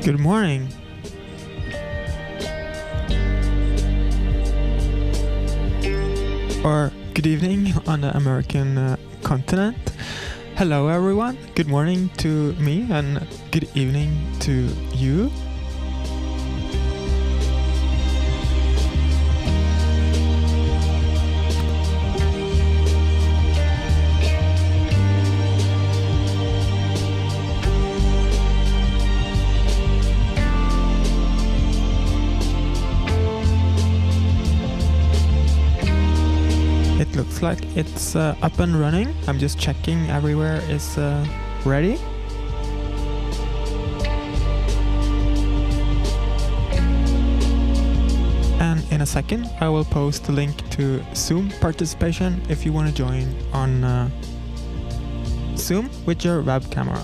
Good morning. Or good evening on the American continent. Hello everyone. Good morning to me and good evening to you. It looks like it's up and running. I'm just checking everywhere is ready. And in a second I will post the link to Zoom participation if you want to join on Zoom with your web camera.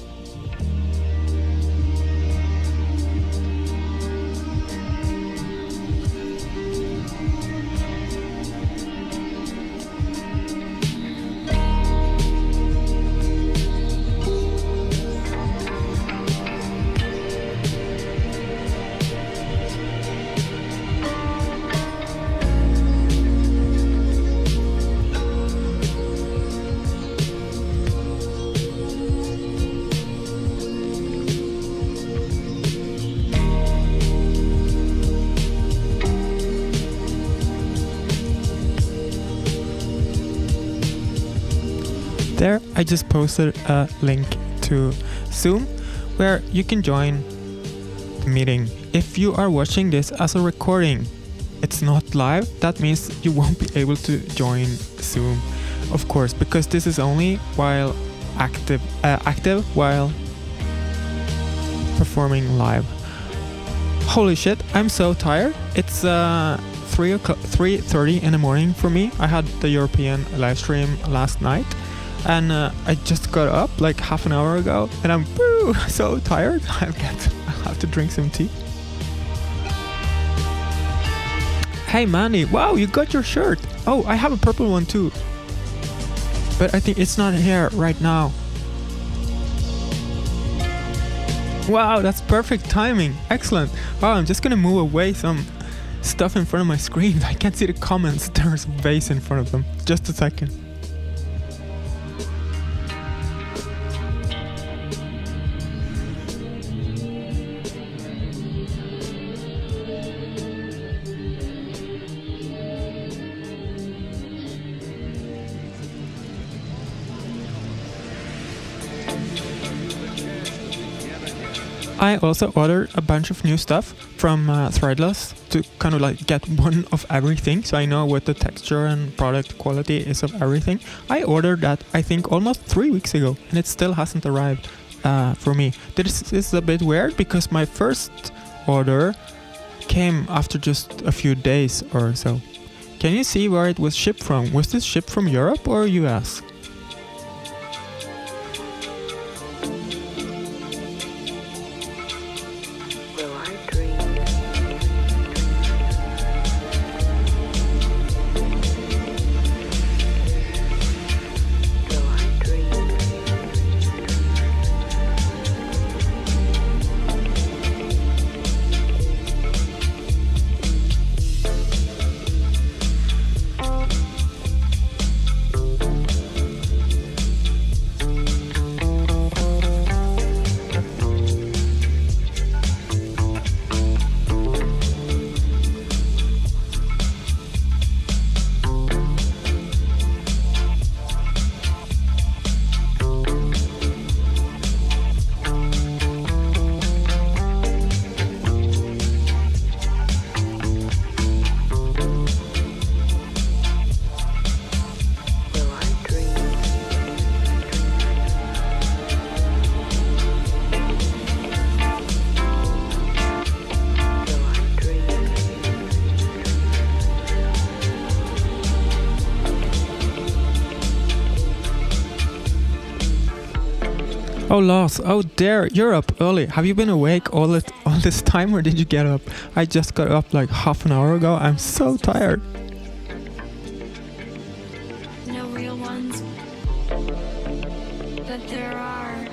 There, I just posted a link to Zoom where you can join the meeting. If you are watching this as a recording, it's not live. That means you won't be able to join Zoom, of course, because this is only while active while performing live. Holy shit, I'm so tired. It's 3:30 in the morning for me. I had the European live stream last night. And I just got up like half an hour ago and I'm so tired. I have to drink some tea. Hey Manny, wow, you got your shirt. Oh, I have a purple one too. But I think it's not here right now. Wow, that's perfect timing. Excellent. Wow, I'm just gonna move away some stuff in front of my screen. I can't see the comments. There's a vase in front of them. Just a second. I also ordered a bunch of new stuff from Threadless to kind of like get one of everything, so I know what the texture and product quality is of everything. I ordered that I think almost 3 weeks ago and it still hasn't arrived for me. This is a bit weird because my first order came after just a few days or so. Can you see where it was shipped from? Was this shipped from Europe or US? Oh Lars, oh there, you're up early. Have you been awake all this time or did you get up? I just got up like half an hour ago. I'm so tired. No real ones, but there are.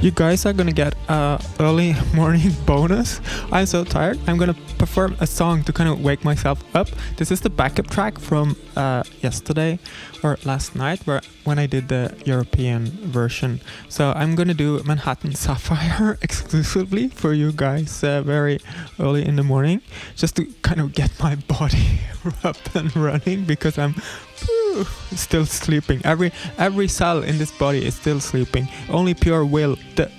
You guys are gonna get a early morning bonus. I'm so tired. I'm gonna perform a song to kind of wake myself up. This is the backup track from yesterday or last night when I did the European version. So I'm gonna do Manhattan Sapphire exclusively for you guys very early in the morning, just to kind of get my body up and running, because I'm still sleeping. Every cell in this body is still sleeping. Only pure will.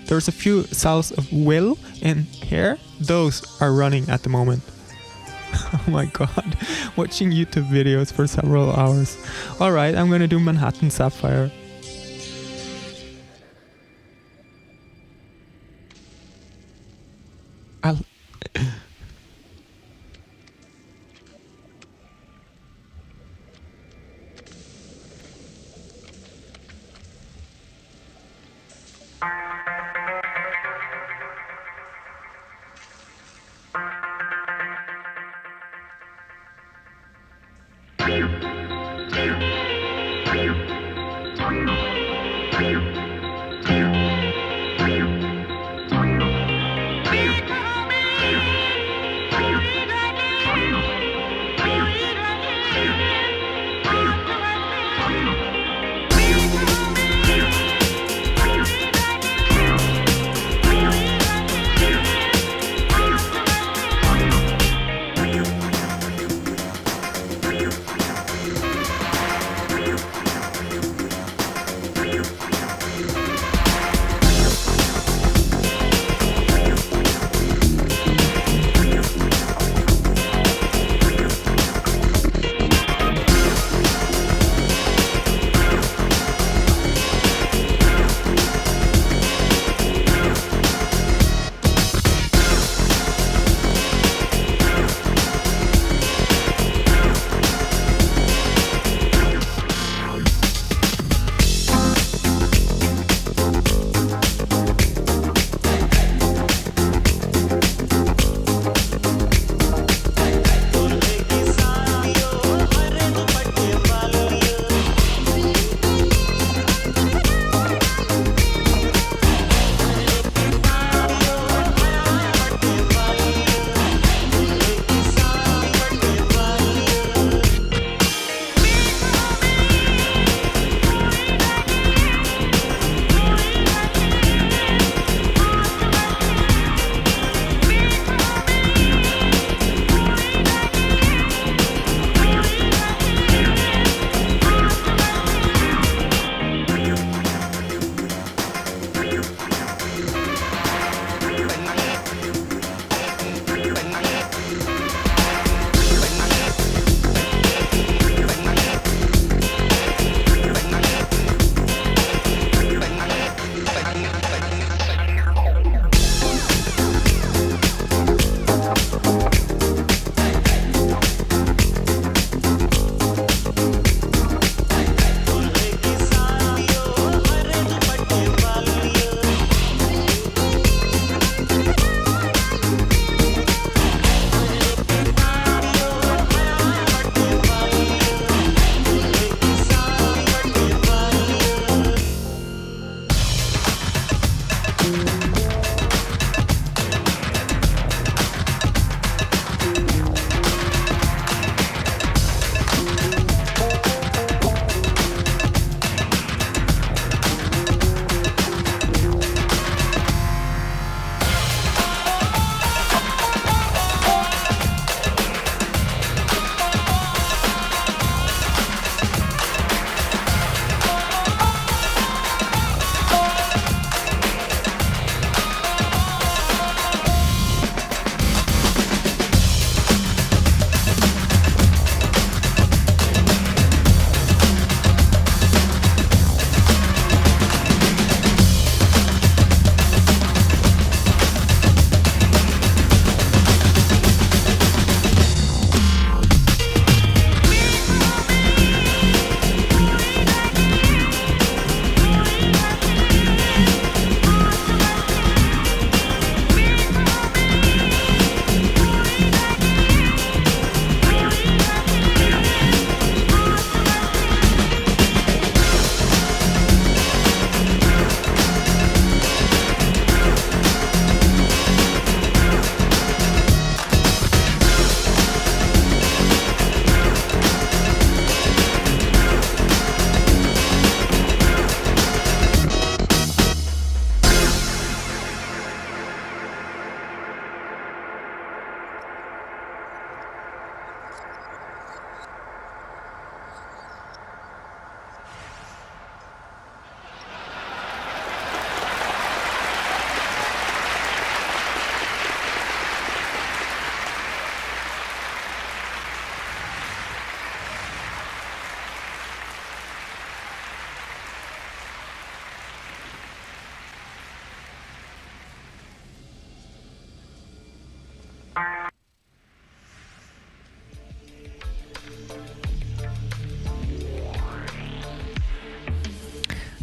There's a few cells of will in here. Those are running at the moment. Oh my god. Watching YouTube videos for several hours. Alright, I'm gonna do Manhattan Sapphire. I'll...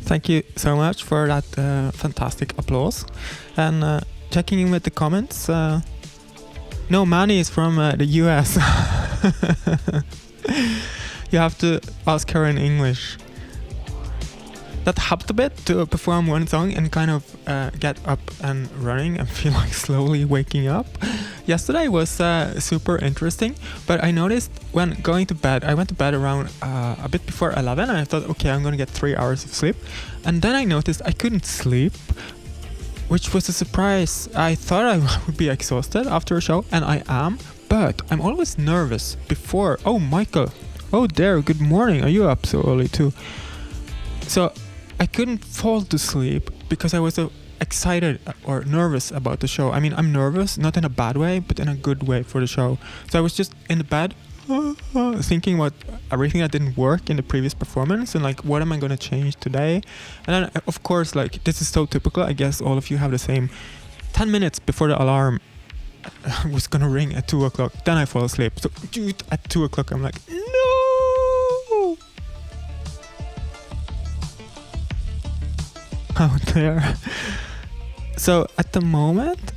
Thank you so much for that fantastic applause. And checking in with the comments. No, Manny is from the US. You have to ask her in English. That helped a bit to perform one song and kind of get up and running and feel like slowly waking up. Yesterday was super interesting, but I noticed when going to bed, I went to bed around a bit before 11 and I thought, okay, I'm gonna get 3 hours of sleep. And then I noticed I couldn't sleep, which was a surprise. I thought I would be exhausted after a show, and I am, but I'm always nervous before. Oh, Michael. Oh, there, good morning. Are you up so early too? So I couldn't fall to sleep because I was so excited or nervous about the show. I mean, I'm nervous, not in a bad way, but in a good way for the show. So I was just in the bed thinking about everything that didn't work in the previous performance and like, what am I going to change today? And then, of course, like, this is so typical. I guess all of you have the same. 10 minutes before the alarm was going to ring at 2 o'clock, then I fall asleep. So dude, at 2 o'clock, I'm like, no! Out there. So at the moment,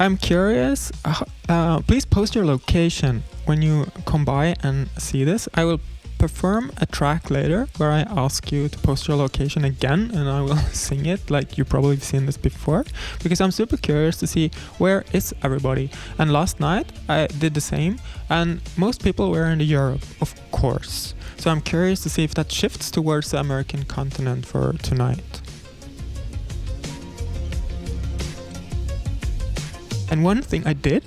I'm curious. Please post your location when you come by and see this. I will perform a track later where I ask you to post your location again, and I will sing it like you probably have seen this before, because I'm super curious to see where is everybody. And last night I did the same, and most people were in Europe, of course. So I'm curious to see if that shifts towards the American continent for tonight. And one thing I did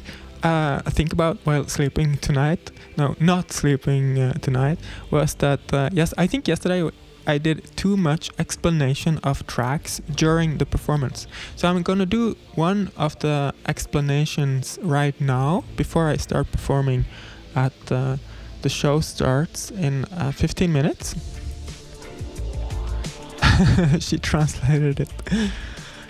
think about while sleeping tonight, no, not sleeping tonight, was that, yes, I think yesterday I did too much explanation of tracks during the performance. So I'm gonna do one of the explanations right now before I start performing at the show starts in 15 minutes. She translated it.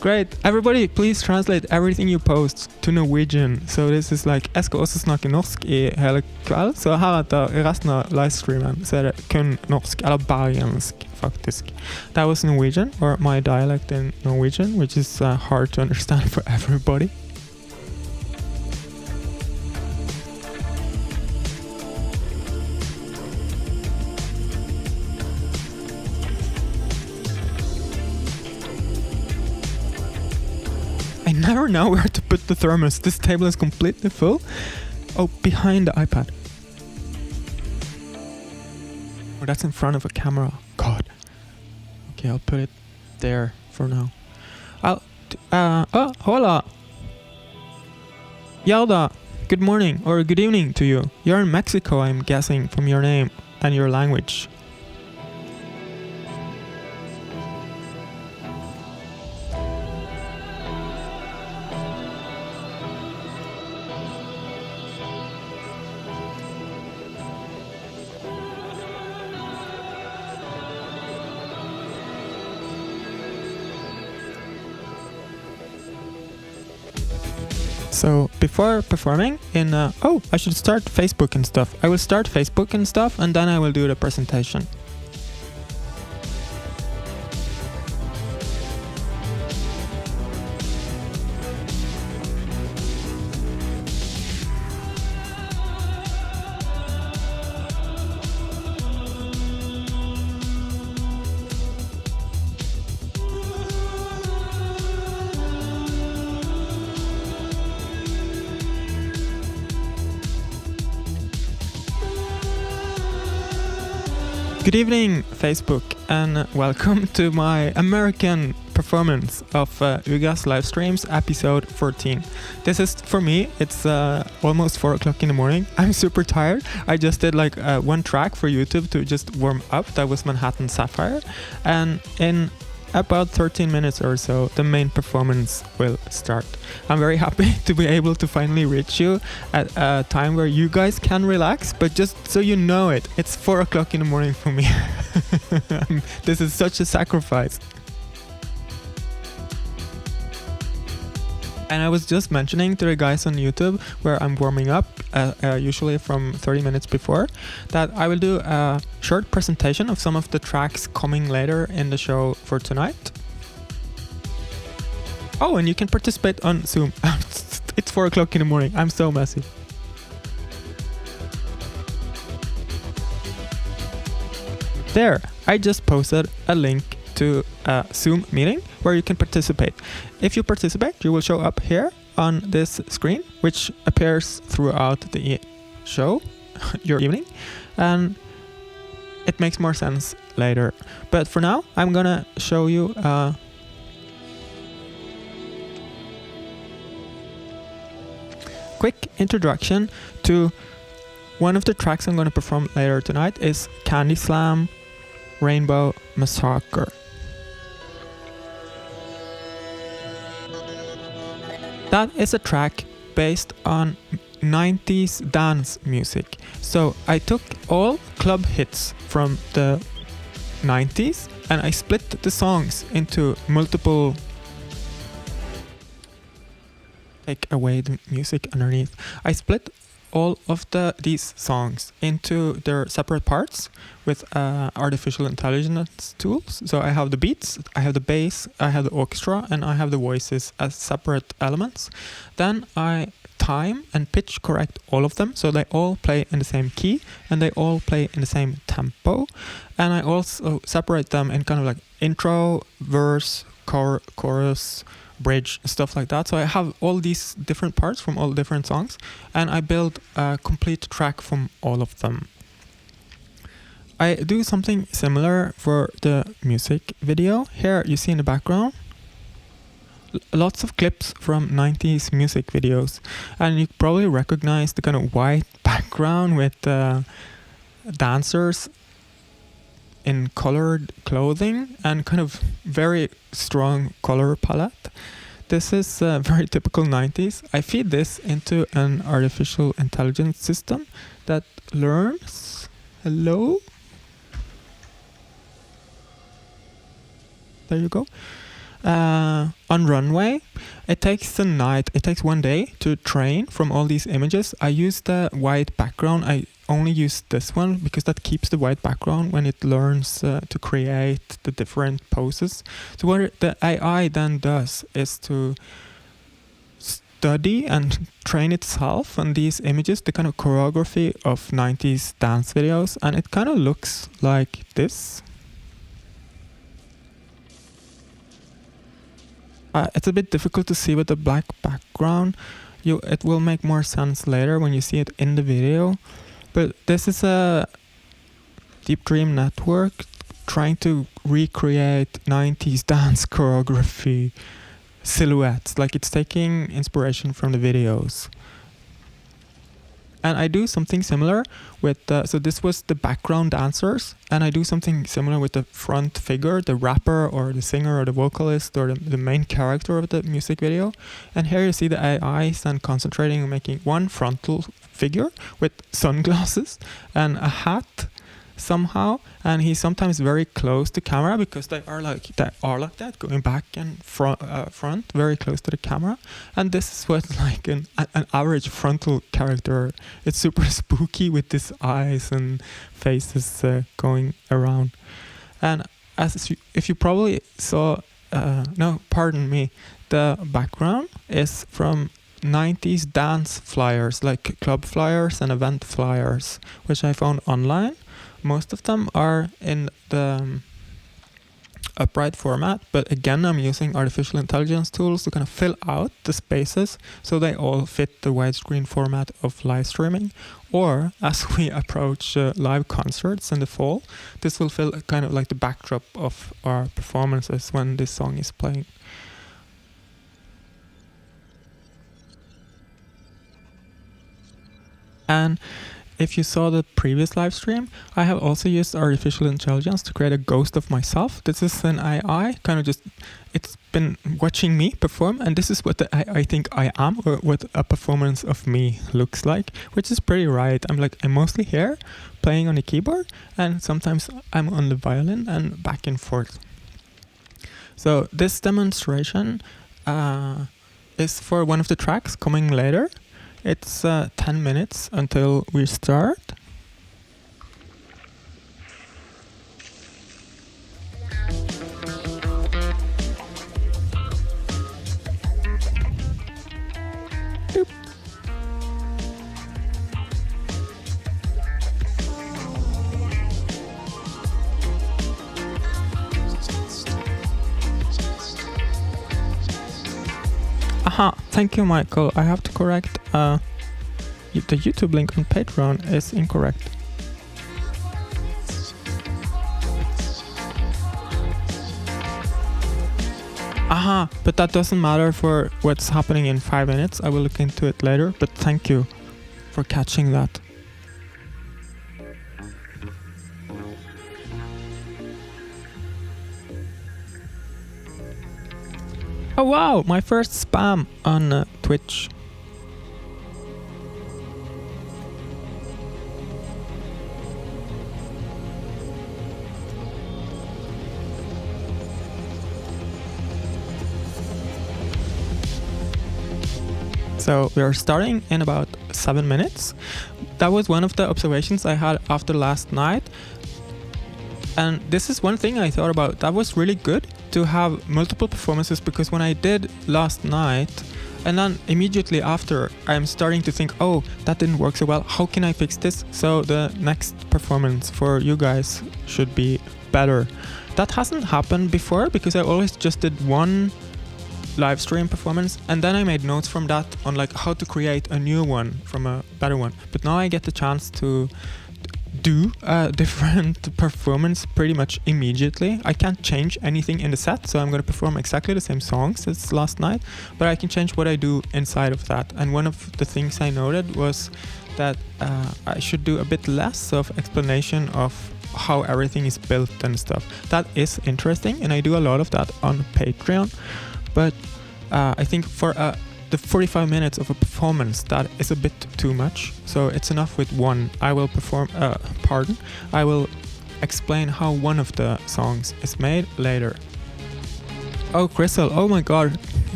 Great. Everybody, please translate everything you post to Norwegian. So this is like, jeg skal også snakke norsk i hele kveld, så heretter i resten av livestreamen så det kun norsk, eller bergensk faktisk. That was Norwegian, or my dialect in Norwegian, which is hard to understand for everybody. I never know where to put the thermos. This table is completely full. Oh, behind the iPad. Oh, that's in front of a camera. God. Okay, I'll put it there for now. Hola. Yalda, good morning or good evening to you. You're in Mexico, I'm guessing, from your name and your language. So before performing in, I should start Facebook and stuff. I will start Facebook and stuff, and then I will do the presentation. Good evening, Facebook, and welcome to my American performance of Ugress Livestreams episode 14. This is, for me, it's almost 4 o'clock in the morning. I'm super tired. I just did like one track for YouTube to just warm up. That was Manhattan Sapphire. And in about 13 minutes or so, the main performance will start. I'm very happy to be able to finally reach you at a time where you guys can relax, but just so you know it, it's 4 o'clock in the morning for me. This is such a sacrifice. And I was just mentioning to the guys on YouTube where I'm warming up, usually from 30 minutes before, that I will do a short presentation of some of the tracks coming later in the show for tonight. Oh, and you can participate on Zoom. It's 4 o'clock in the morning. I'm so messy. There, I just posted a link to a Zoom meeting where you can participate. If you participate, you will show up here on this screen, which appears throughout the show, your evening, and it makes more sense later. But for now, I'm gonna show you a quick introduction to one of the tracks I'm gonna perform later tonight. Is Candy Slam Rainbow Massacre. That is a track based on 90s dance music. So I took all club hits from the 90s and I split the songs into multiple... Take away the music underneath. I split all of these songs into their separate parts with artificial intelligence tools. So I have the beats, I have the bass, I have the orchestra, and I have the voices as separate elements. Then I time and pitch correct all of them so they all play in the same key and they all play in the same tempo. And I also separate them in kind of like intro, verse, chorus, bridge, stuff like that. So I have all these different parts from all different songs and I build a complete track from all of them. I do something similar for the music video. Here you see in the background lots of clips from 90s music videos, and you probably recognize the kind of white background with dancers in colored clothing and kind of very strong color palette. This is very typical 90s. I feed this into an artificial intelligence system that learns. Hello? There you go. On runway, it takes a night, it takes 1 day to train from all these images. I use the white background. I only use this one because that keeps the white background when it learns to create the different poses. So what the AI then does is to study and train itself on these images, the kind of choreography of 90s dance videos, and it kind of looks like this. It's a bit difficult to see with the black background. It will make more sense later when you see it in the video. But this is a deep dream network trying to recreate 90s dance choreography silhouettes. Like it's taking inspiration from the videos. And I do something similar with, so this was the background dancers, and I do something similar with the front figure, the rapper or the singer or the vocalist or the main character of the music video. And here you see the AI is then concentrating on making one frontal figure with sunglasses and a hat somehow, and he's sometimes very close to camera because they are like that, going back and front very close to the camera. And this is what like an average frontal character. It's super spooky with these eyes and faces going around. And if you probably saw, no, pardon me, the background is from 90s dance flyers, like club flyers and event flyers, which I found online. Most of them are in the upright format, but again I'm using artificial intelligence tools to kind of fill out the spaces so they all fit the widescreen format of live streaming. Or as we approach live concerts in the fall, this will fill kind of like the backdrop of our performances when this song is playing. And if you saw the previous live stream, I have also used artificial intelligence to create a ghost of myself. This is an AI, kind of just, it's been watching me perform, and this is what I think I am, or what a performance of me looks like, which is pretty right. I'm mostly here, playing on the keyboard, and sometimes I'm on the violin and back and forth. So this demonstration is for one of the tracks coming later. It's 10 minutes until we start. Doop. Aha, thank you, Michael. I have to correct the YouTube link on Patreon is incorrect. Aha, but that doesn't matter for what's happening in 5 minutes. I will look into it later, but thank you for catching that. Oh wow, my first spam on Twitch. So we are starting in about 7 minutes. That was one of the observations I had after last night. And this is one thing I thought about. That was really good to have multiple performances, because when I did last night and then immediately after, I'm starting to think, oh, that didn't work so well. How can I fix this? So the next performance for you guys should be better. That hasn't happened before because I always just did one live stream performance and then I made notes from that on like how to create a new one from a better one. But now I get the chance to do a different performance pretty much immediately. I can't change anything in the set, so I'm going to perform exactly the same songs as last night, but I can change what I do inside of that. And one of the things I noted was that I should do a bit less of explanation of how everything is built and stuff. That is interesting, and I do a lot of that on Patreon, but I think for the 45 minutes of a performance, that is a bit too much. So it's enough with one. I will I will explain how one of the songs is made later. Oh, Crystal, oh my god,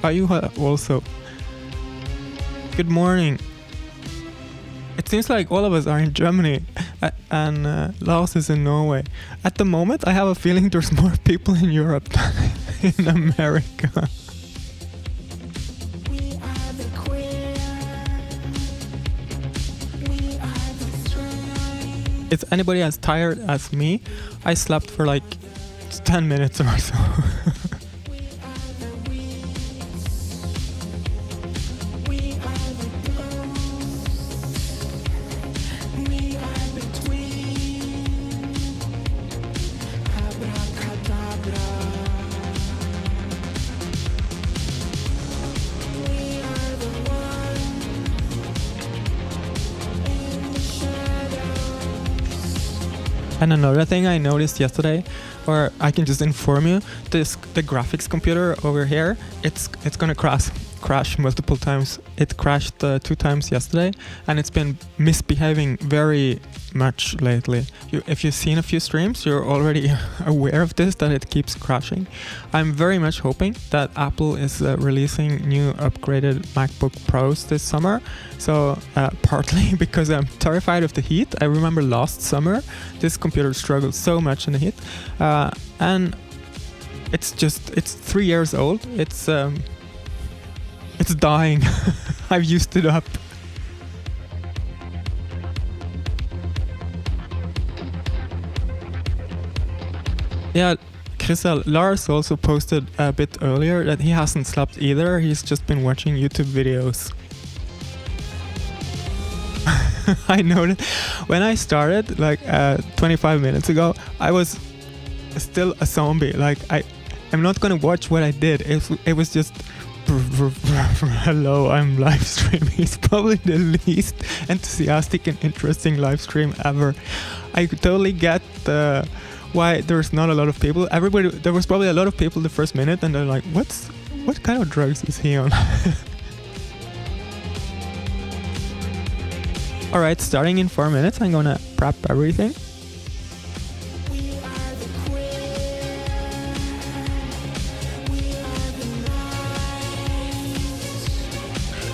are you also? Good morning. It seems like all of us are in Germany and Laos is in Norway. At the moment, I have a feeling there's more people in Europe than in America. Is anybody as tired as me? I slept for like 10 minutes or so. And another thing I noticed yesterday, or I can just inform you, the graphics computer over here, it's gonna crash multiple times. It crashed 2 times yesterday, and it's been misbehaving very much lately. If you've seen a few streams, you're already aware of this, that it keeps crashing. I'm very much hoping that Apple is releasing new upgraded MacBook Pros this summer. So partly because I'm terrified of the heat. I remember last summer, this computer struggled so much in the heat. And it's 3 years old. It's dying. I've used it up. Yeah, Crystal, Lars also posted a bit earlier that he hasn't slept either. He's just been watching YouTube videos. I noticed when I started like 25 minutes ago, I was still a zombie. Like I'm not gonna watch what I did. It was just hello, I'm live streaming. It's probably the least enthusiastic and interesting live stream ever. I totally get why there's not a lot of people. There was probably a lot of people the first minute, and they're like, what kind of drugs is he on? Alright, starting in 4 minutes, I'm gonna prep everything.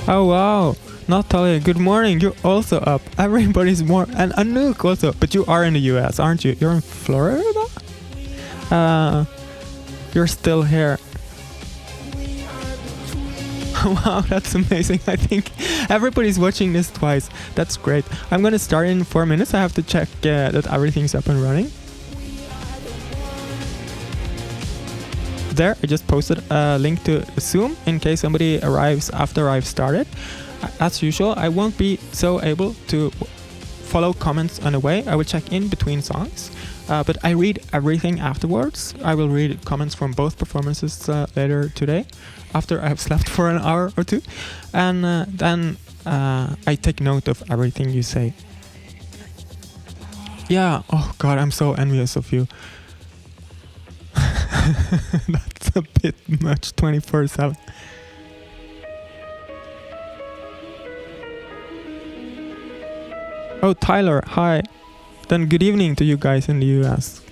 Oh wow, Natalia, good morning. You're also up. Everybody's more, and Anouk also. But you are in the US, aren't you? You're in Florida? You're still here. Wow, that's amazing. I think everybody's watching this twice. That's great. I'm gonna start in 4 minutes. I have to check that everything's up and running. There, I just posted a link to Zoom in case somebody arrives after I've started. As usual, I won't be so able to follow comments on the way. I will check in between songs, but I read everything afterwards. I will read comments from both performances later today, after I have slept for an hour or two, and then I take note of everything you say. Yeah, oh god, I'm so envious of you. That's a bit much, 24/7. Oh, Tyler, hi. Then good evening to you guys in the US.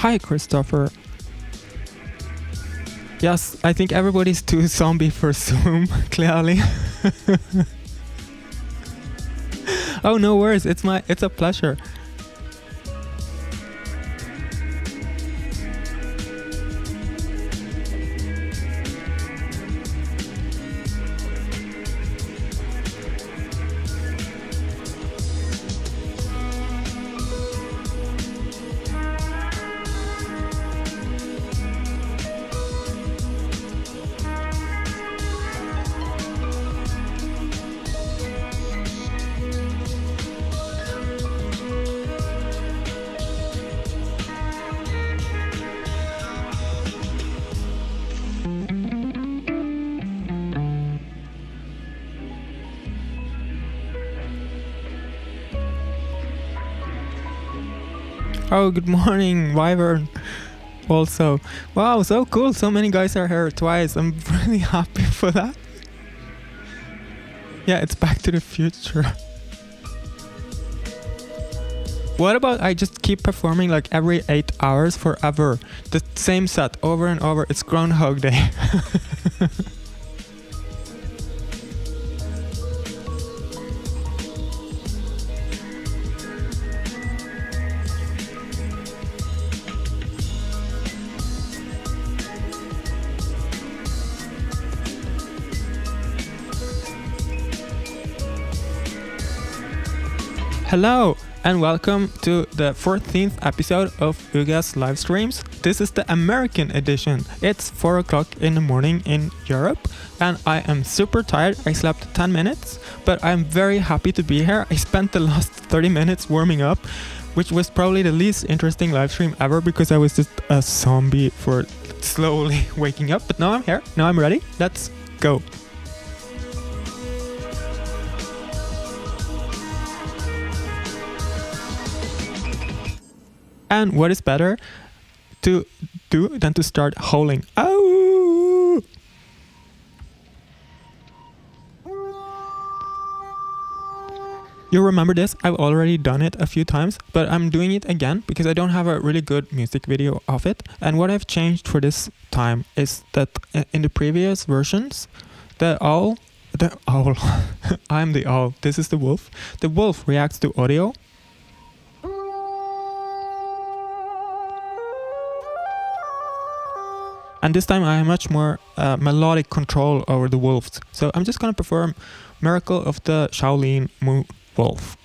Hi, Christopher. Yes, I think everybody's too zombie for Zoom, clearly. Oh, no worries. It's a pleasure. Oh, good morning, Wyvern. Also, wow, so cool. So many guys are here twice. I'm really happy for that. Yeah, it's Back to the Future. What about I just keep performing like every 8 hours forever? The same set over and over. It's Groundhog Day. Hello and welcome to the 14th episode of Ugress Livestreams. This is the American edition. It's 4 o'clock in the morning in Europe and I am super tired. I slept 10 minutes, but I'm very happy to be here. I spent the last 30 minutes warming up, which was probably the least interesting livestream ever because I was just a zombie for slowly waking up. But now I'm here. Now I'm ready. Let's go. And what is better to do than to start howling? Oh! You remember this? I've already done it a few times, but I'm doing it again because I don't have a really good music video of it. And what I've changed for this time is that in the previous versions, the owl, I'm the owl, this is the wolf. The wolf reacts to audio. And this time I have much more melodic control over the wolves. So I'm just gonna perform Miracle of the Shaolin Moon Wolf.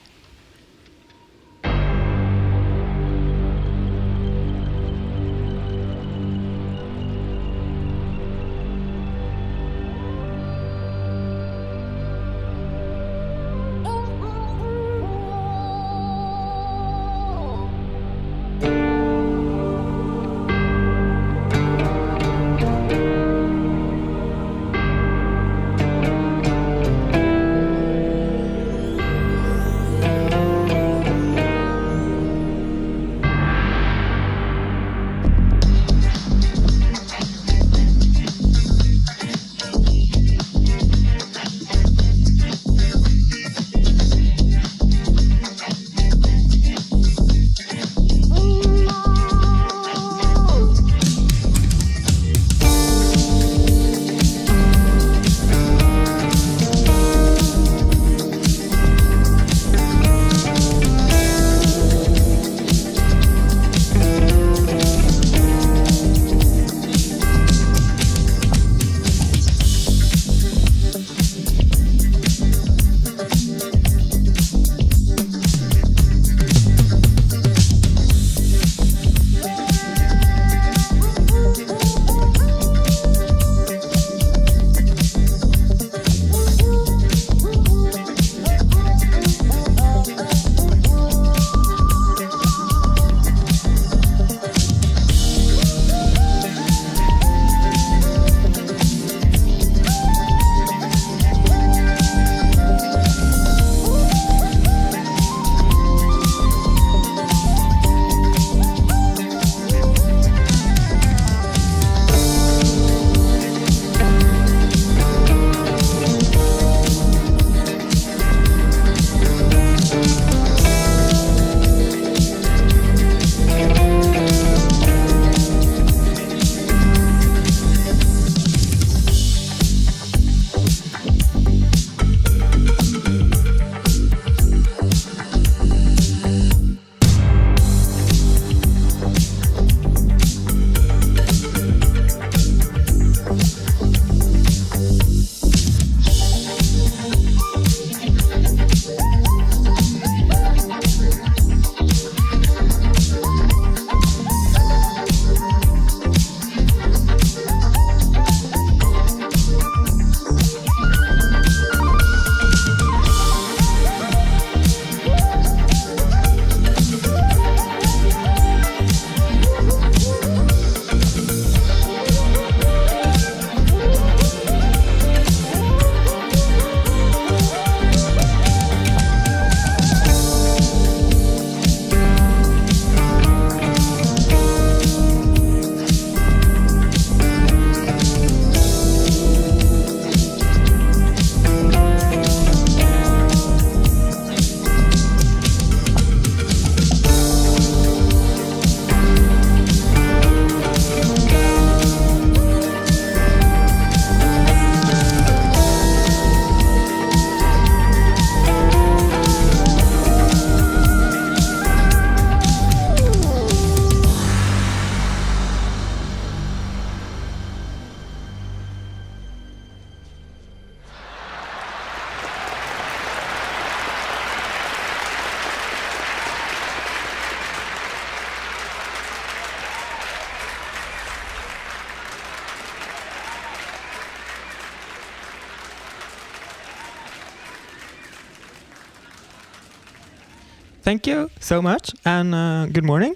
thank you so much, and good morning.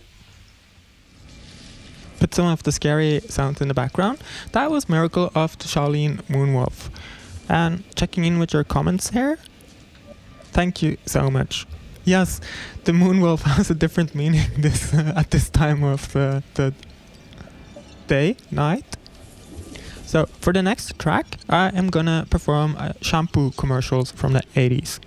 Put some of the scary sounds in the background. That was Miracle of the Charlene Moonwolf. And checking in with your comments here. Thank you so much. Yes, the Moonwolf has a different meaning this at this time of the day, night. So for the next track, I am gonna perform shampoo commercials from the 80s.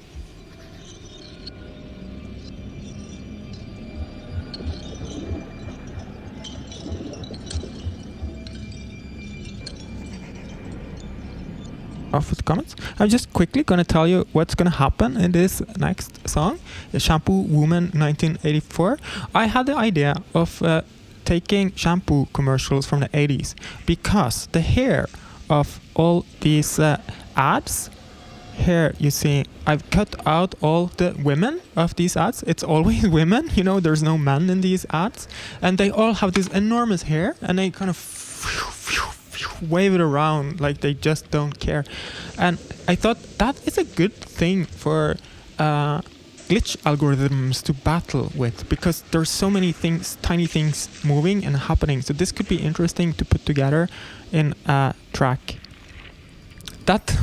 Off with the comments. I'm just quickly gonna tell you what's gonna happen in this next song, the Shampoo Woman 1984. I had the idea of taking shampoo commercials from the 80s because the hair of all these ads, here you see I've cut out all the women of these ads. It's always women, you know, there's no men in these ads, and they all have this enormous hair and they kind of wave it around like they just don't care. And I thought that is a good thing for glitch algorithms to battle with, because there's so many things, tiny things moving and happening. So this could be interesting to put together in a track. That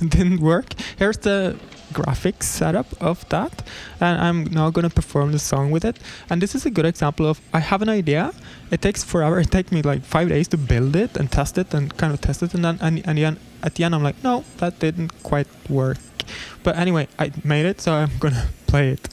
didn't work. Here's the graphics setup of that, and I'm now gonna perform the song with it. And this is a good example of, I have an idea, it takes forever, it takes me like 5 days to build it and test it and kind of test it, and then at the end I'm like, no, that didn't quite work. But anyway, I made it, so I'm gonna play it.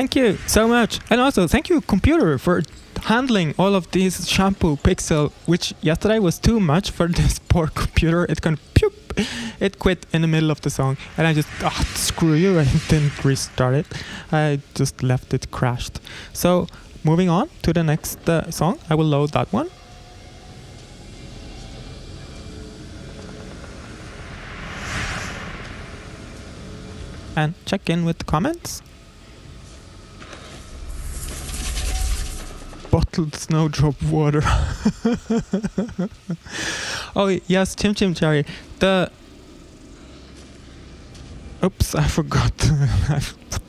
Thank you so much. And also, thank you, computer, for handling all of these shampoo pixel, which yesterday was too much for this poor computer. It kind of it quit in the middle of the song, and I just screw you. I didn't restart it. I just left it crashed. So moving on to the next song, I will load that one. And check in with the comments. Bottled snowdrop water. Oh yes, Chim Chim Cherry. Oops, I forgot.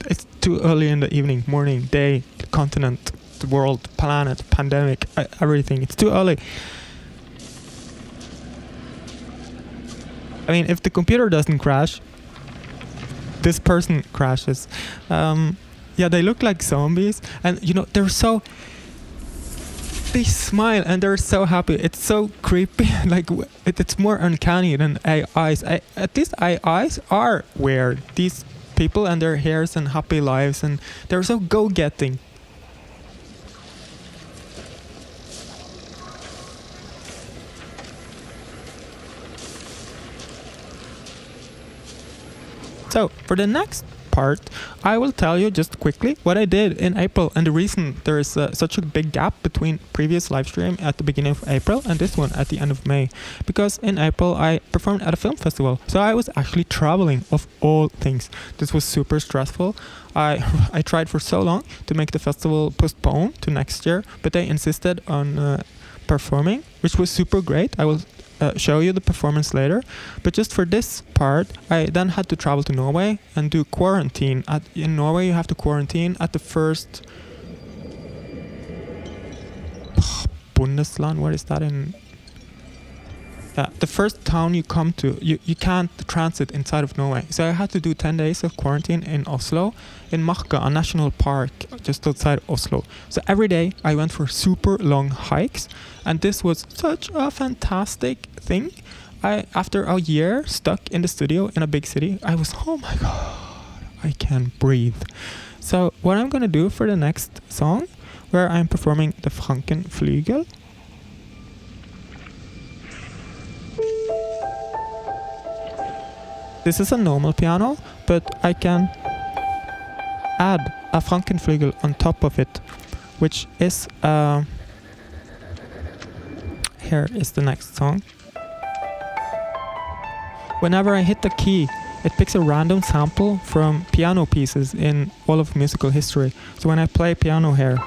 It's too early in the evening, morning, day, continent, the world, planet, pandemic, everything. It's too early. I mean, if the computer doesn't crash, this person crashes. Yeah, they look like zombies, and you know, they smile and they're so happy. It's so creepy. Like it's more uncanny than AIs. At least AIs are weird. These people and their hairs and happy lives, and they're so go-getting. So for the next part, I will tell you just quickly what I did in April and the reason there is such a big gap between previous live stream at the beginning of April and this one at the end of May. Because in April I performed at a film festival, so I was actually traveling of all things. This was super stressful. I tried for so long to make the festival postpone to next year, but they insisted on performing, which was super great. I will show you the performance later, but just for this part I then had to travel to Norway and do quarantine. In Norway you have to quarantine at the first Bundesland, what is that in? The first town you come to, you can't transit inside of Norway. So I had to do 10 days of quarantine in Oslo, in Marka, a national park just outside Oslo. So every day I went for super long hikes, and this was such a fantastic thing. After a year stuck in the studio in a big city, I was, oh my god, I can't breathe. So what I'm gonna do for the next song, where I'm performing the Frankenflügel. This is a normal piano, but I can add a Frankenflügel on top of it, which is here is the next song. Whenever I hit the key, it picks a random sample from piano pieces in all of musical history. So when I play piano here,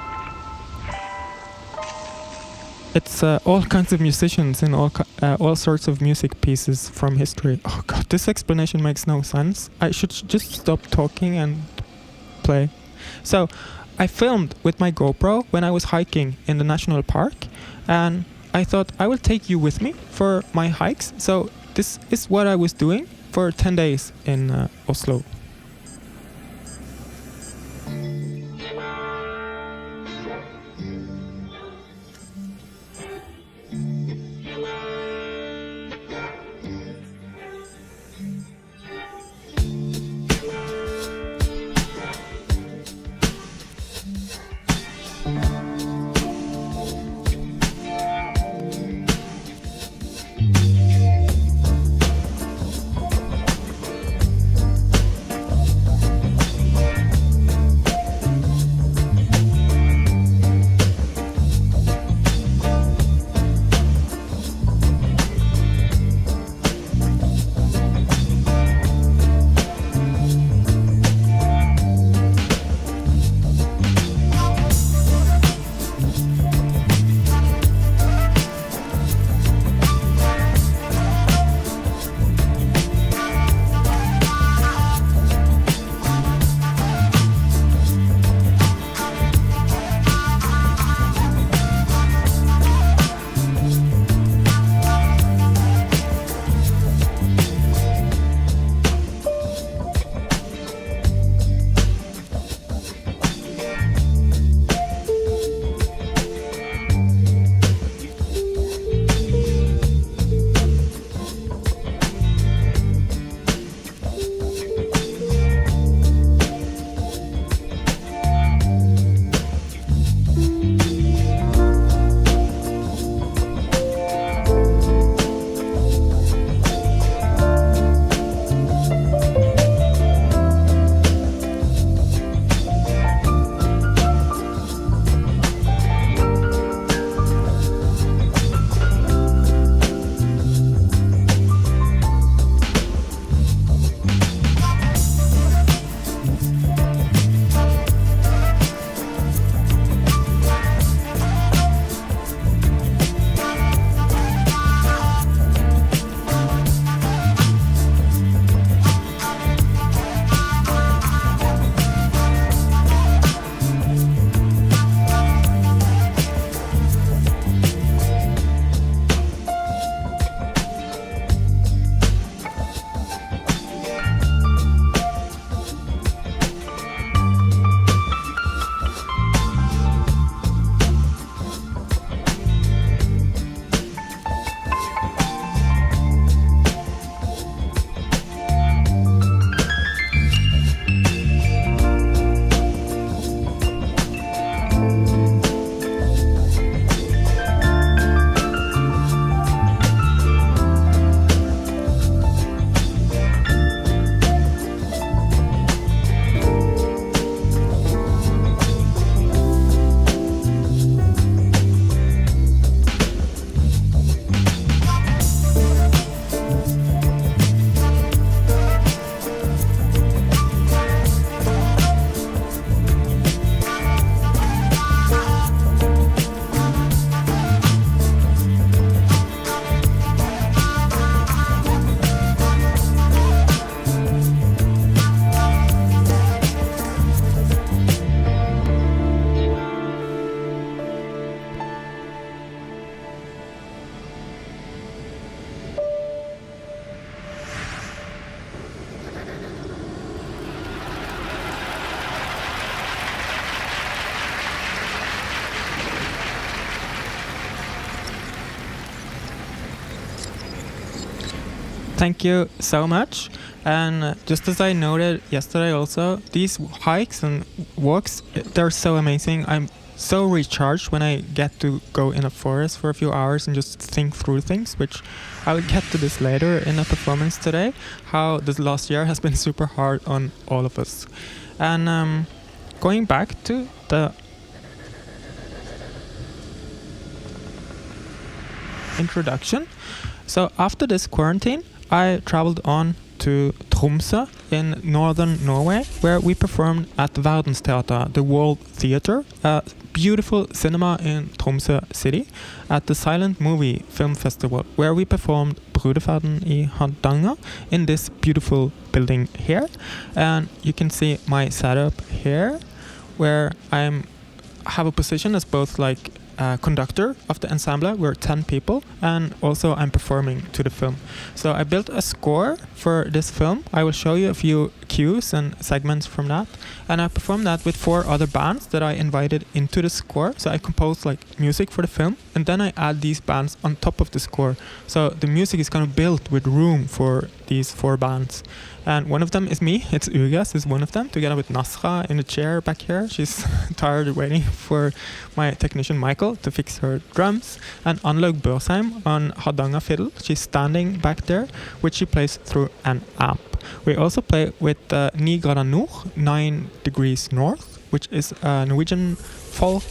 it's all kinds of musicians and all sorts of music pieces from history. Oh god, this explanation makes no sense. I should just stop talking and play. So I filmed with my GoPro when I was hiking in the national park, and I thought I will take you with me for my hikes. So this is what I was doing for 10 days in Oslo. thank you so much. And just as I noted yesterday also, these hikes and walks, they're so amazing. I'm so recharged when I get to go in a forest for a few hours and just think through things, which I will get to this later in a performance today, how this last year has been super hard on all of us. And going back to the introduction. So after this quarantine, I traveled on to Tromsø in northern Norway, where we performed at Verdensteater, the World Theatre, a beautiful cinema in Tromsø city, at the Silent Movie Film Festival, where we performed Brudeferden i Hardanger in this beautiful building here. And you can see my setup here, where I have a position as both like conductor of the ensemble. We're 10 people, and also I'm performing to the film. So I built a score for this film. I will show you a few cues and segments from that, and I performed that with 4 other bands that I invited into the score. So I composed like music for the film, and then I add these bands on top of the score. So the music is kind of built with room for these 4 bands. And one of them is me. It's Ugress is one of them, together with Nasra in the chair back here. She's tired of waiting for my technician Michael to fix her drums. And Anlaug Børsheim on Hardanger fiddle. She's standing back there, which she plays through an amp. We also play with 9 grader nord, 9 degrees north, which is a Norwegian folk,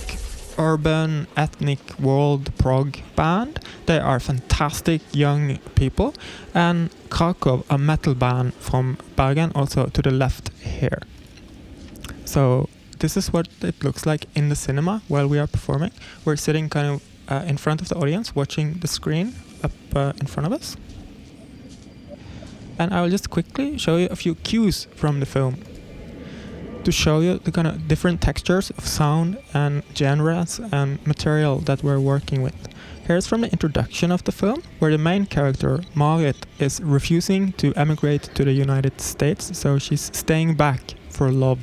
urban, ethnic, world prog band. They are fantastic young people. And Krakow, a metal band from Bergen, also to the left here. So this is what it looks like in the cinema while we are performing. We're sitting kind of in front of the audience, watching the screen up in front of us. And I will just quickly show you a few cues from the film to show you the kind of different textures of sound and genres and material that we're working with. Here's from the introduction of the film, where the main character, Marit, is refusing to emigrate to the United States, so she's staying back for love.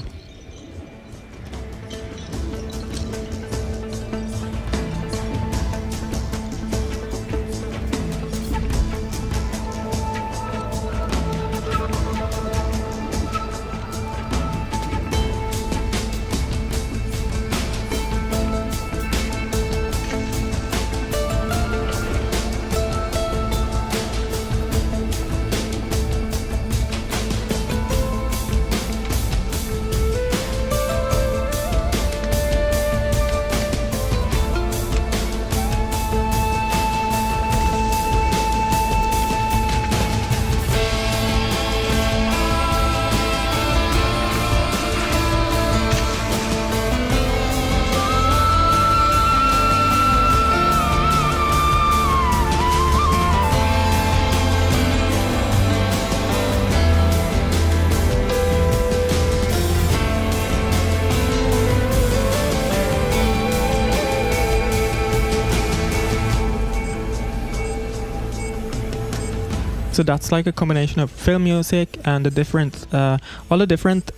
So that's like a combination of film music and the different, all the different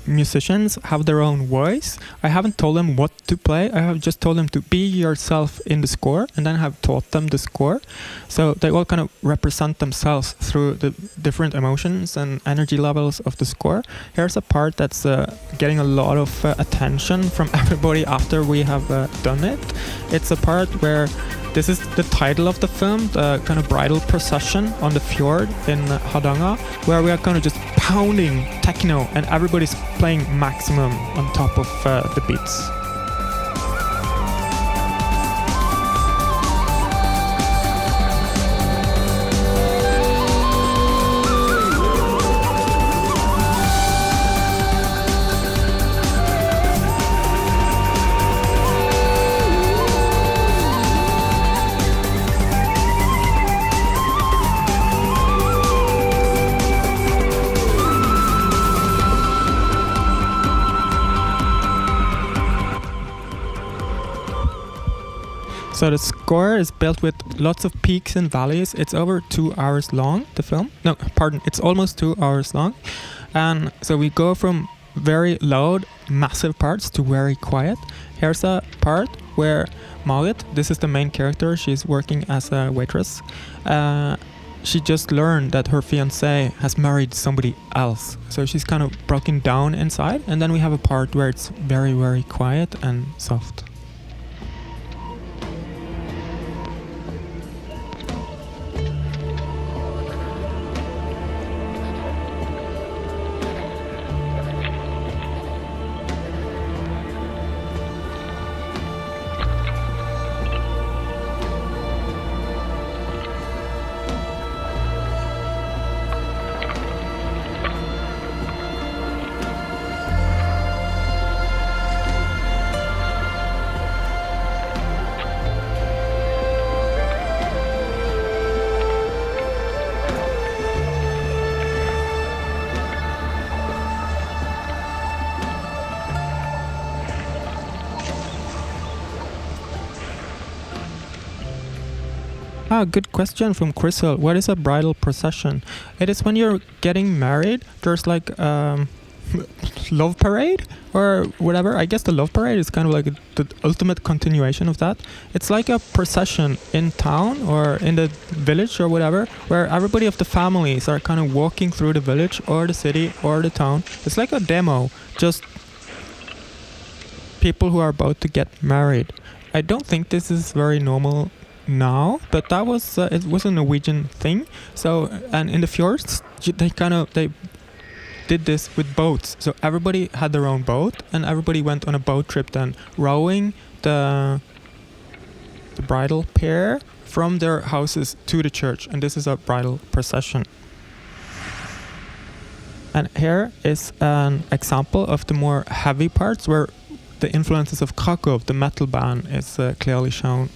musicians have their own voice. I haven't told them what to play. I have just told them to be yourself in the score, and then I have taught them the score. So they all kind of represent themselves through the different emotions and energy levels of the score. Here's a part that's getting a lot of attention from everybody after we have done it. It's a part where this is the title of the film, the kind of bridal procession on the fjord in Hardanger, where we are kind of just pounding techno and everybody's playing maximum on top of the beats. So the score is built with lots of peaks and valleys. It's over 2 hours long, the film. No, pardon, it's almost 2 hours long. And so we go from very loud, massive parts to very quiet. Here's a part where Marit, this is the main character, she's working as a waitress. she just learned that her fiancé has married somebody else. So she's kind of broken down inside. And then we have a part where it's very, very quiet and soft. Good question from Crystal. What is a bridal procession? It is when you're getting married. There's like love parade or whatever. I guess the love parade is kind of like the ultimate continuation of that. It's like a procession in town or in the village or whatever, where everybody of the families are kind of walking through the village or the city or the town. It's like a demo, just people who are about to get married. I don't think this is very normal now, but that was it was a Norwegian thing. So, and in the fjords they did this with boats. So everybody had their own boat and everybody went on a boat trip, then rowing the bridal pair from their houses to the church, and this is a bridal procession. And here is an example of the more heavy parts where the influences of Krakow, the metal band, is clearly shown.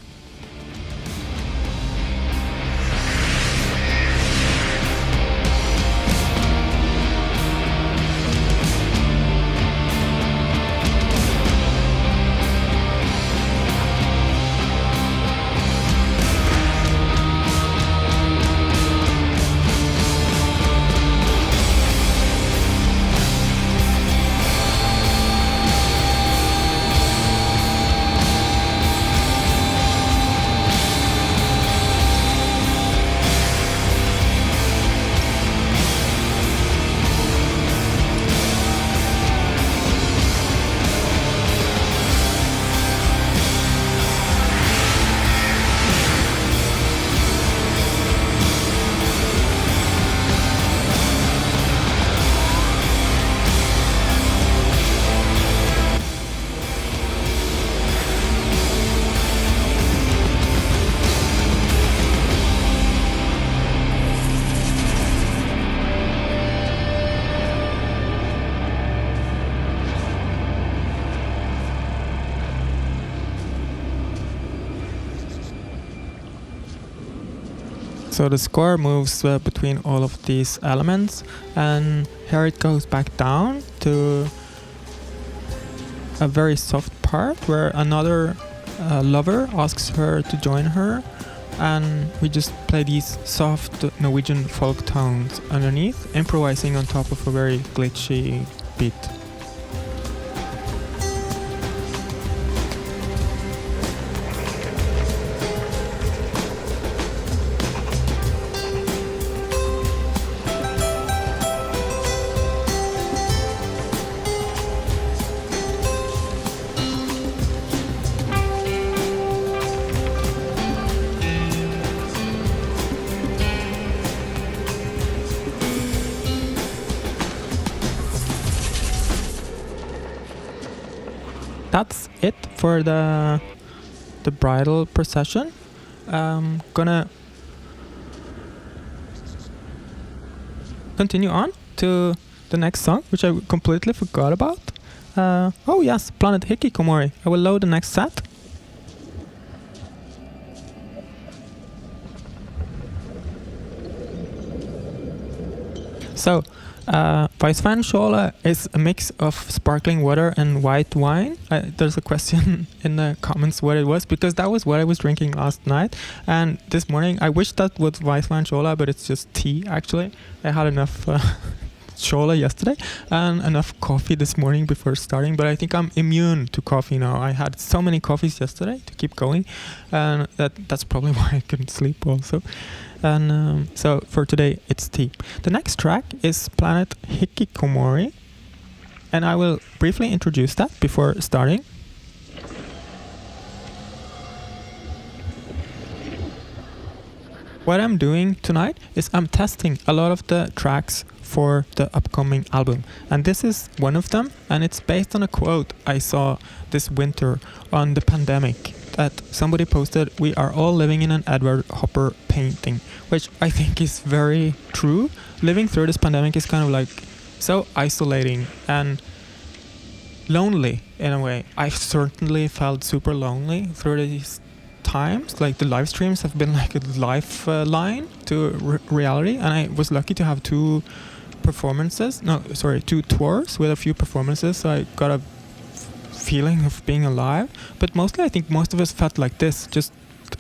So the score moves between all of these elements, and here it goes back down to a very soft part where another lover asks her to join her, and we just play these soft Norwegian folk tones underneath, improvising on top of a very glitchy beat. That's it for the bridal procession. Gonna continue on to the next song, which I completely forgot about. Oh yes, Planet Hikikomori. I will load the next set. So, Weissweinschorle is a mix of sparkling water and white wine. There's a question in the comments what it was, because that was what I was drinking last night. And this morning, I wish that was Weissweinschorle, but it's just tea, actually. I had enough chola yesterday and enough coffee this morning before starting, but I think I'm immune to coffee now. I had so many coffees yesterday to keep going, and that's probably why I couldn't sleep also. And so for today, it's tea. The next track is Planet Hikikomori, and I will briefly introduce that before starting. What I'm doing tonight is I'm testing a lot of the tracks for the upcoming album, and this is one of them, and it's based on a quote I saw this winter on the pandemic that somebody posted. We are all living in an Edward Hopper painting, which I think is very true. Living through this pandemic is kind of like so isolating and lonely in a way. I've certainly felt super lonely through these times. Like the live streams have been like a lifeline to reality, and I was lucky to have two tours with a few performances, so I got a feeling of being alive. But mostly I think most of us felt like this, just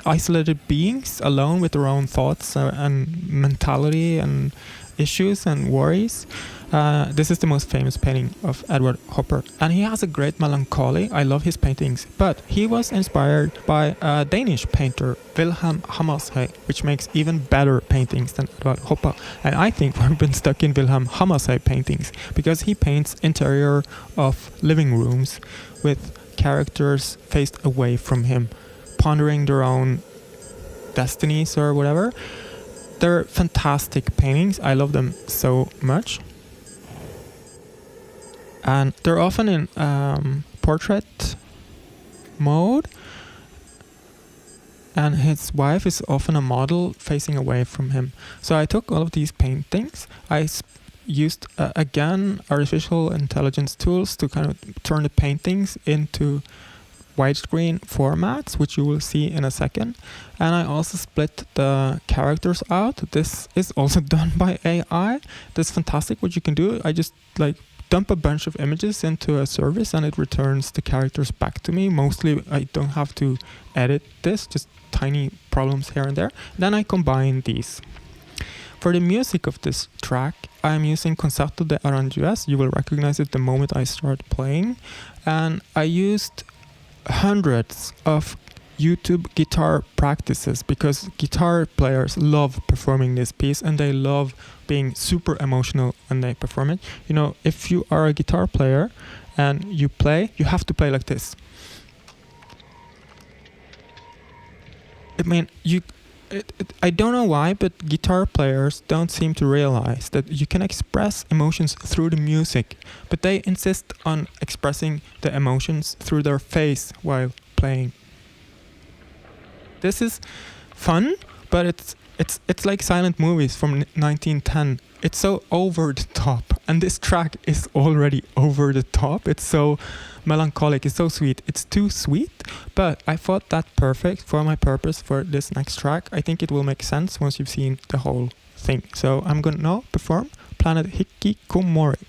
isolated beings alone with their own thoughts and mentality and issues and worries. This is the most famous painting of Edward Hopper, and he has a great melancholy. I love his paintings, but he was inspired by a Danish painter, Wilhelm Hammershøi, which makes even better paintings than Edward Hopper. And I think we've been stuck in Wilhelm Hammershøi paintings because he paints interior of living rooms with characters faced away from him, pondering their own destinies or whatever. They're fantastic paintings. I love them so much. And they're often in portrait mode. And his wife is often a model facing away from him. So I took all of these paintings. I used, again, artificial intelligence tools to kind of turn the paintings into widescreen formats, which you will see in a second. And I also split the characters out. This is also done by AI. That's fantastic what you can do. I just like dump a bunch of images into a service and it returns the characters back to me. Mostly I don't have to edit this, just tiny problems here and there. Then I combine these. For the music of this track, I'm using Concerto de Aranjuez. You will recognize it the moment I start playing. And I used hundreds of YouTube guitar practices because guitar players love performing this piece and they love being super emotional when they perform it. You know, if you are a guitar player and you play, you have to play like this. I mean, I don't know why, but guitar players don't seem to realize that you can express emotions through the music, but they insist on expressing the emotions through their face while playing. This is fun, but it's like silent movies from 1910. It's so over the top, and this track is already over the top. It's so melancholic, it's so sweet. It's too sweet, but I thought that perfect for my purpose for this next track. I think it will make sense once you've seen the whole thing. So I'm gonna now perform Planet Hikikomori.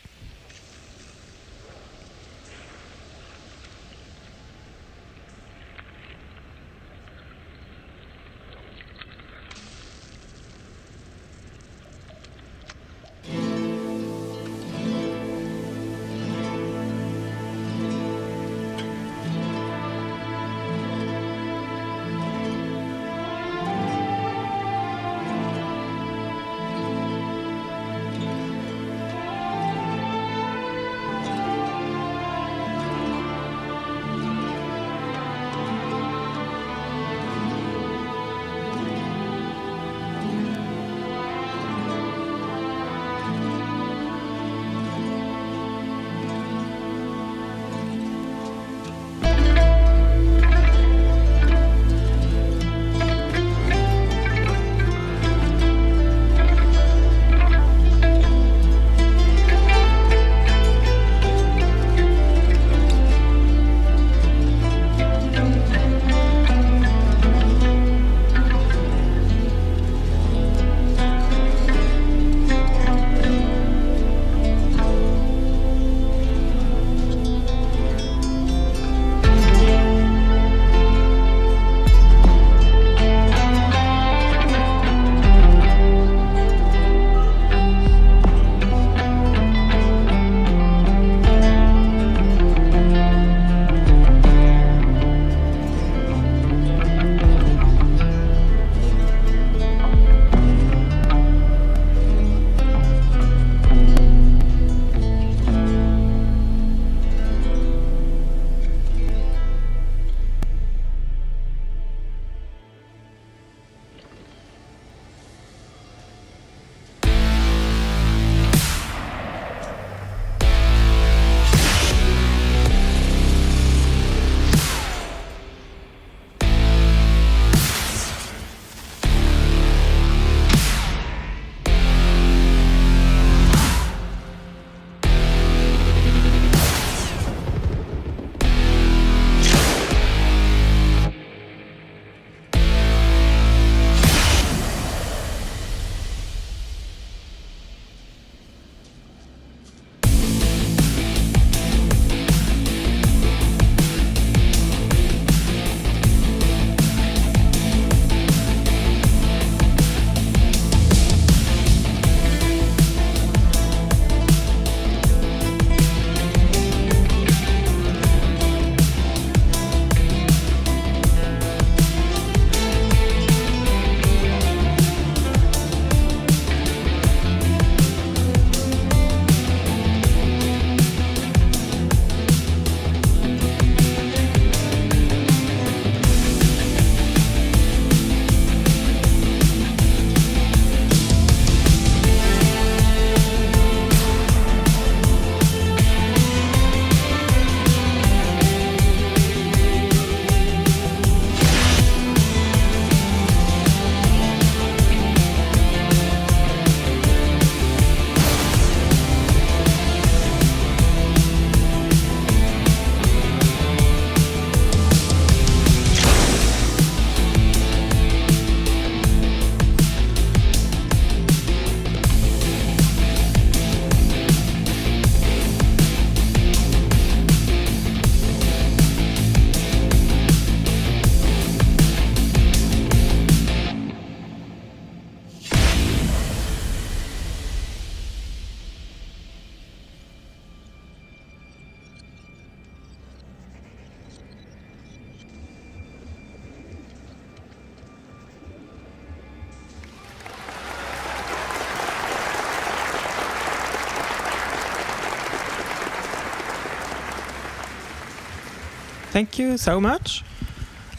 thank you so much.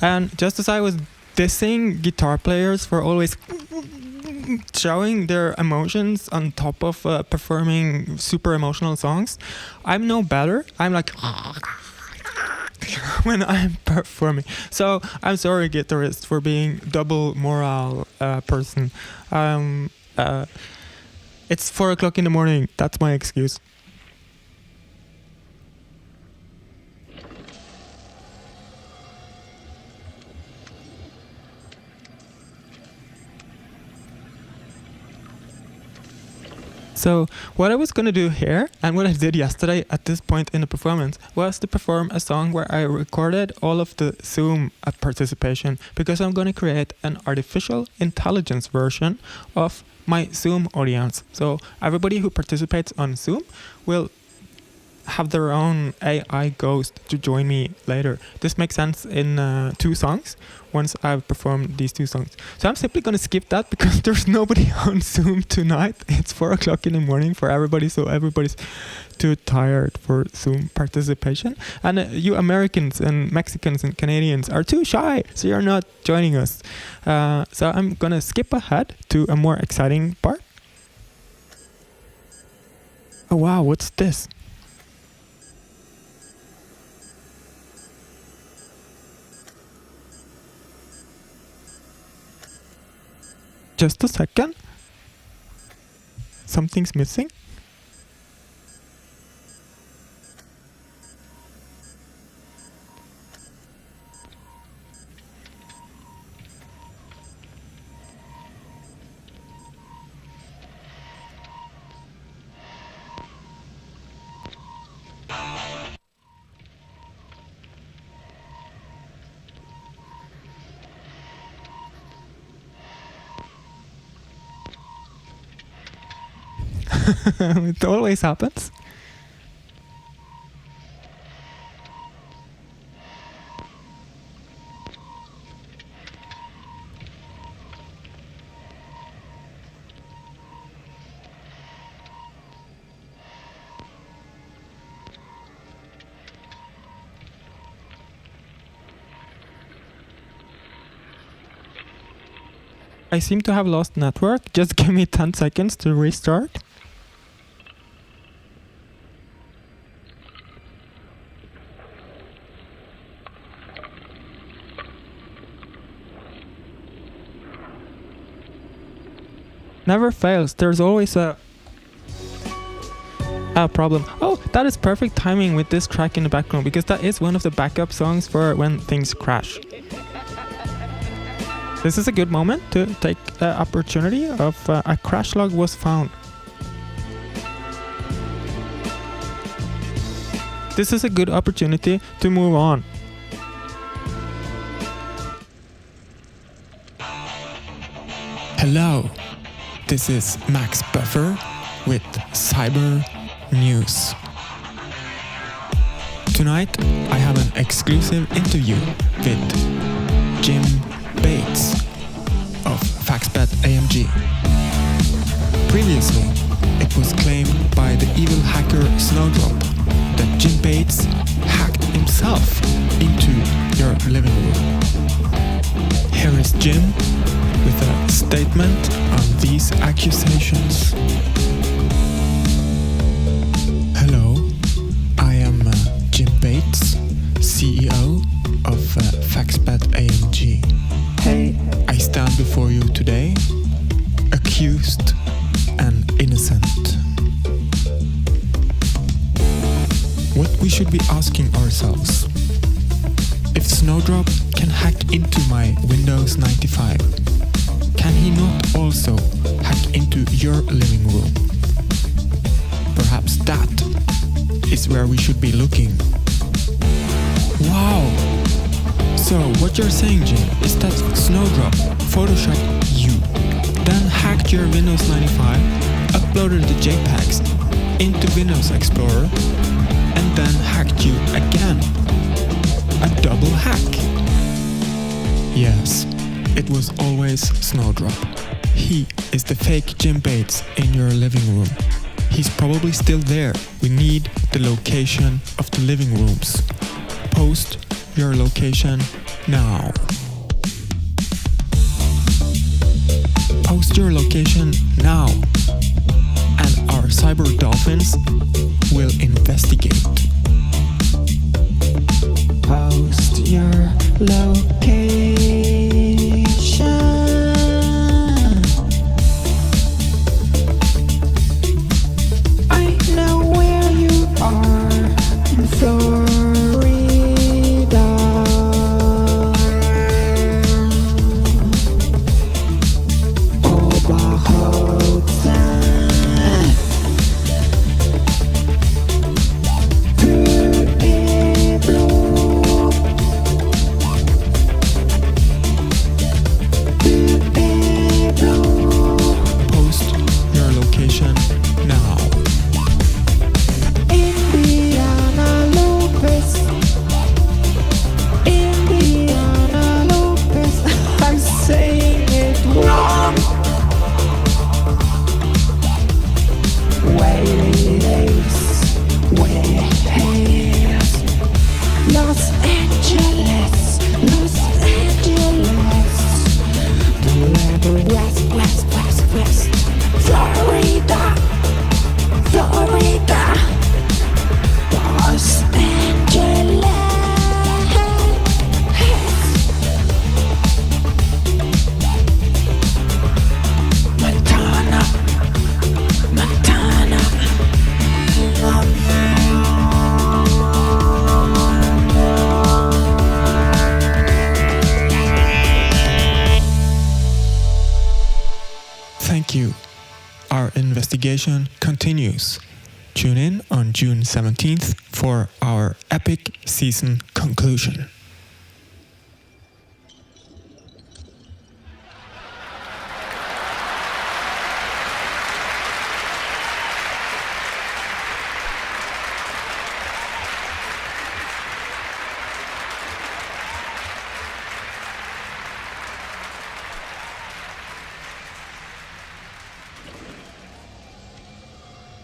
And just as I was dissing guitar players for always showing their emotions on top of performing super emotional songs, I'm no better. I'm like when I'm performing. So I'm sorry, guitarist, for being double moral person. It's 4 o'clock in the morning. That's my excuse. So what I was going to do here, and what I did yesterday at this point in the performance, was to perform a song where I recorded all of the Zoom participation, because I'm going to create an artificial intelligence version of my Zoom audience. So everybody who participates on Zoom will have their own AI ghost to join me later. This makes sense in 2 songs once I've performed these 2 songs. So I'm simply going to skip that because there's nobody on Zoom tonight. It's 4 o'clock in the morning for everybody, so everybody's too tired for Zoom participation. And you Americans and Mexicans and Canadians are too shy, so you're not joining us. So I'm going to skip ahead to a more exciting part. Oh wow, what's this? Just a second. Something's missing. It always happens. I seem to have lost network. Just give me 10 seconds to restart. Never fails. There's always a problem. Oh, that is perfect timing with this track in the background, because that is one of the backup songs for when things crash. This is a good moment to take the opportunity of a crash log was found. This is a good opportunity to move on. Hello. This is Max Buffer with Cyber News. Tonight I have an exclusive interview with Jim Bates of FaxBet AMG. Previously, it was claimed by the evil hacker Snowdrop that Jim Bates hacked himself into your living room. Here is Jim with a statement on these accusations. Hello, I am Jim Bates, CEO of FaxBet AMG. Hey. I stand before you today, accused and innocent. What we should be asking ourselves: if Snowdrop can hack into my Windows 95, can he not also hack into your living room? Perhaps that is where we should be looking. Wow! So what you're saying, Jim, is that Snowdrop photoshopped you, then hacked your Windows 95, uploaded the JPEGs into Windows Explorer, and then hacked you again. A double hack. Yes, it was always Snowdrop. He is the fake Jim Bates in your living room. He's probably still there. We need the location of the living rooms. Post your location now. Post your location now, and our cyber dolphins will investigate. Post your location. I know where you are in Florida. Post your location now. Indiana Lopez. Indiana Lopez. I'm saying it wrong. Waves. Los Angeles. Los Angeles. West. Florida. Los Angeles. Montana. Thank you. Our investigation continues. Tune in on June 17th for our epic season conclusion.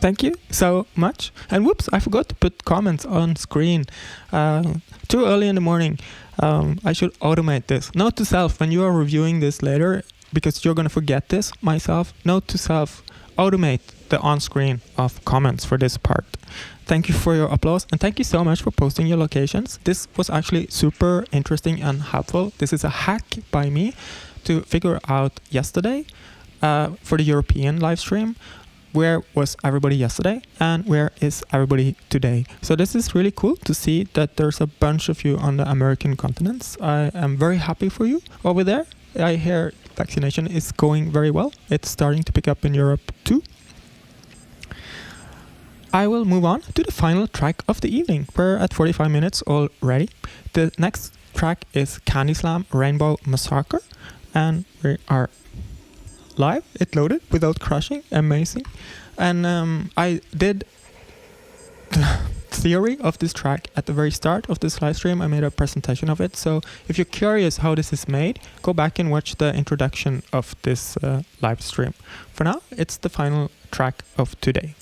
Thank you so much. And whoops, I forgot to put comments on screen. Too early in the morning. I should automate this. Note to self, when you are reviewing this later, because you're going to forget this, myself, note to self, automate the on-screen of comments for this part. Thank you for your applause, and thank you so much for posting your locations. This was actually super interesting and helpful. This is a hack by me to figure out yesterday for the European live stream. Where was everybody yesterday and where is everybody today? So this is really cool to see that there's a bunch of you on the American continents. I am very happy for you over there. I hear vaccination is going very well. It's starting to pick up in Europe too. I will move on to the final track of the evening. We're at 45 minutes already. The next track is Candy Slam Rainbow Massacre, and we are live. It loaded without crashing. Amazing. And I did the theory of this track at the very start of this live stream. I made a presentation of it. So if you're curious how this is made, go back and watch the introduction of this live stream. For now, it's the final track of today.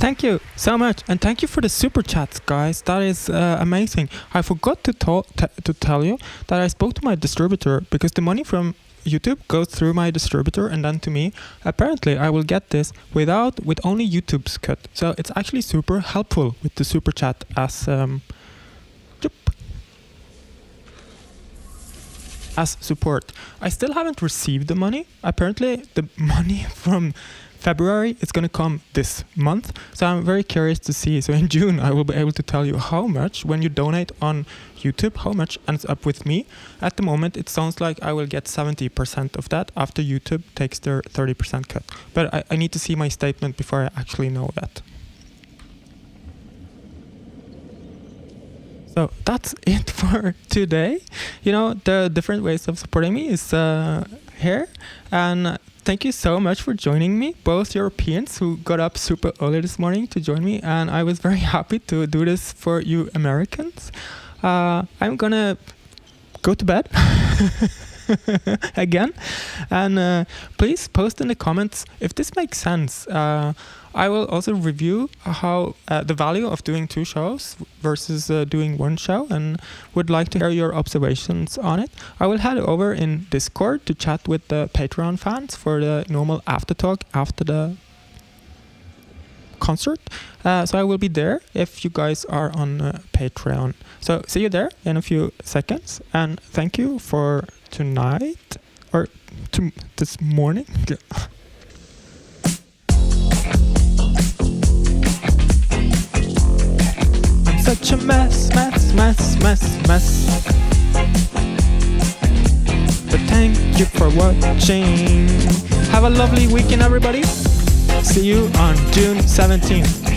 Thank you so much, and thank you for the super chats, guys. That is amazing. I forgot to tell you that I spoke to my distributor because the money from YouTube goes through my distributor and then to me. Apparently, I will get this with only YouTube's cut. So it's actually super helpful with the super chat as support. I still haven't received the money. Apparently, the money from February is going to come this month, so I'm very curious to see. So in June I will be able to tell you how much, when you donate on YouTube, how much ends up with me. At the moment it sounds like I will get 70% of that after YouTube takes their 30% cut, but I need to see my statement before I actually know that. So that's it for today. You know, the different ways of supporting me is here, and thank you so much for joining me, both Europeans who got up super early this morning to join me, and I was very happy to do this for you Americans. I'm gonna go to bed again, and please post in the comments if this makes sense. I will also review how the value of doing 2 shows versus doing 1 show, and would like to hear your observations on it. I will head over in Discord to chat with the Patreon fans for the normal aftertalk after the concert. So I will be there if you guys are on Patreon. So see you there in a few seconds, and thank you for tonight, or this morning. Such a mess. But thank you for watching. Have a lovely weekend, everybody. See you on June 17th.